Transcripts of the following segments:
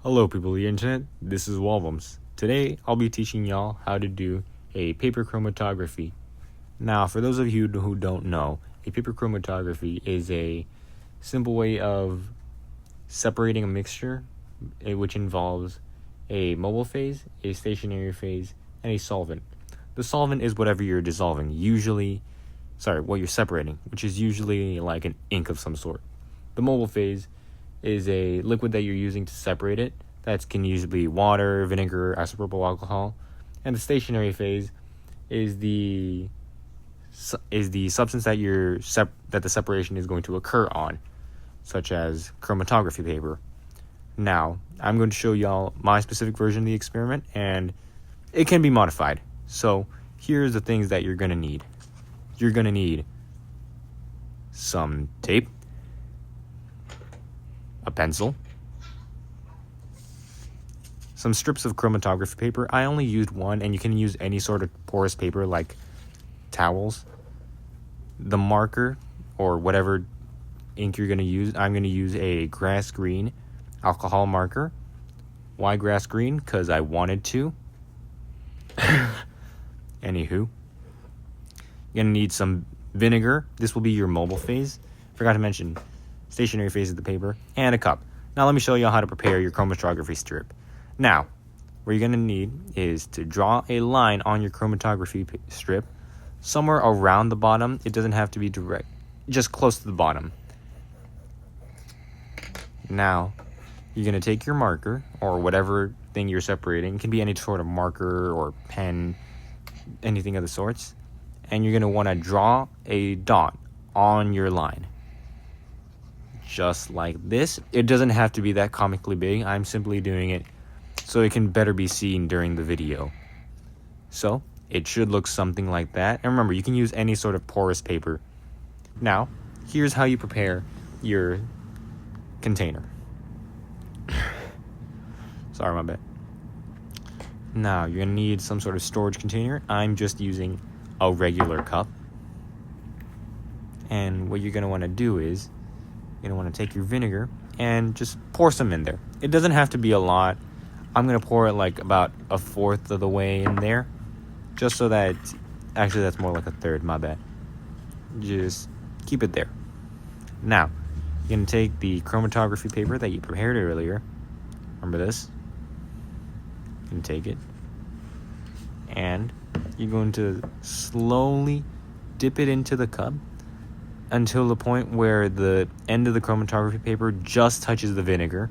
Hello people of the internet, this is Walvums. Today I'll be teaching y'all how to do a paper chromatography. Now for those of you who don't know, a paper chromatography is a simple way of separating a mixture which involves a mobile phase, a stationary phase, and a solvent. The solvent is whatever you're dissolving, what you're separating, which is usually like an ink of some sort. The mobile phase is a liquid that you're using to separate it. That can usually be water, vinegar, isopropyl alcohol. And the stationary phase is the substance that that the separation is going to occur on, such as chromatography paper. Now, I'm going to show y'all my specific version of the experiment, and it can be modified. So, here's the things that you're going to need. You're going to need some tape, a pencil, some strips of chromatography paper. I only used one, and you can use any sort of porous paper like towels, the marker, or whatever ink you're going to use. I'm going to use a grass green alcohol marker. Why grass green? Because I wanted to. Anywho, you're going to need some vinegar. This will be your mobile phase. Forgot to mention stationary phase of the paper, and a cup. Now let me show you how to prepare your chromatography strip. Now, what you're going to need is to draw a line on your chromatography strip somewhere around the bottom. It doesn't have to be direct, just close to the bottom. Now, you're going to take your marker, or whatever thing you're separating. It can be any sort of marker or pen, anything of the sorts. And you're going to want to draw a dot on your line. Just like this. It doesn't have to be that comically big. I'm simply doing it so it can better be seen during the video. So, it should look something like that. And remember, you can use any sort of porous paper. Now, here's how you prepare your container. Sorry, my bad. Now, you're going to need some sort of storage container. I'm just using a regular cup. And what you're going to want to do is, you're going to want to take your vinegar and just pour some in there. It doesn't have to be a lot. I'm going to pour it like about a fourth of the way in there. Just so that, actually that's more like a third, my bad. Just keep it there. Now, you're going to take the chromatography paper that you prepared earlier. Remember this? You're going to take it. And you're going to slowly dip it into the cup until the point where the end of the chromatography paper just touches the vinegar.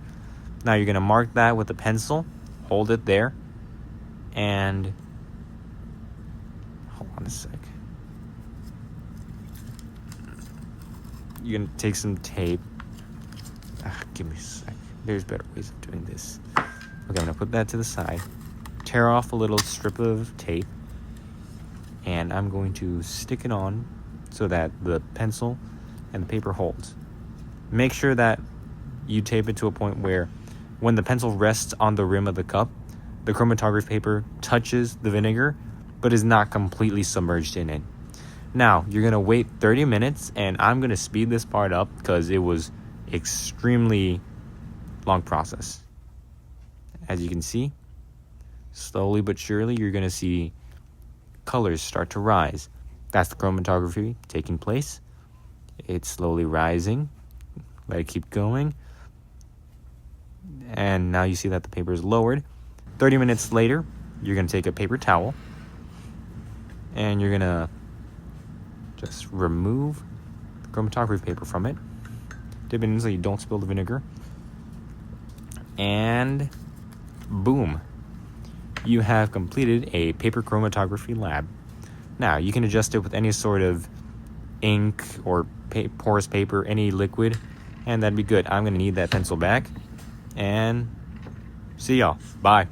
Now you're going to mark that with a pencil, hold it there, and hold on a sec. You're going to take some tape. Give me a sec. There's better ways of doing this. Okay, I'm going to put that to the side, tear off a little strip of tape, and I'm going to stick it on so that the pencil and the paper holds. Make sure that you tape it to a point where when the pencil rests on the rim of the cup, the chromatography paper touches the vinegar but is not completely submerged in it. Now, you're going to wait 30 minutes, and I'm going to speed this part up because it was extremely long process. As you can see, slowly but surely, you're going to see colors start to rise. That's the chromatography taking place. It's slowly rising. Let it keep going. And now you see that the paper is lowered. 30 minutes later, you're going to take a paper towel and you're going to just remove the chromatography paper from it. Dip it in so you don't spill the vinegar. And boom. You have completed a paper chromatography lab. Now, you can adjust it with any sort of ink or porous paper, any liquid, and that'd be good. I'm going to need that pencil back, and see y'all. Bye.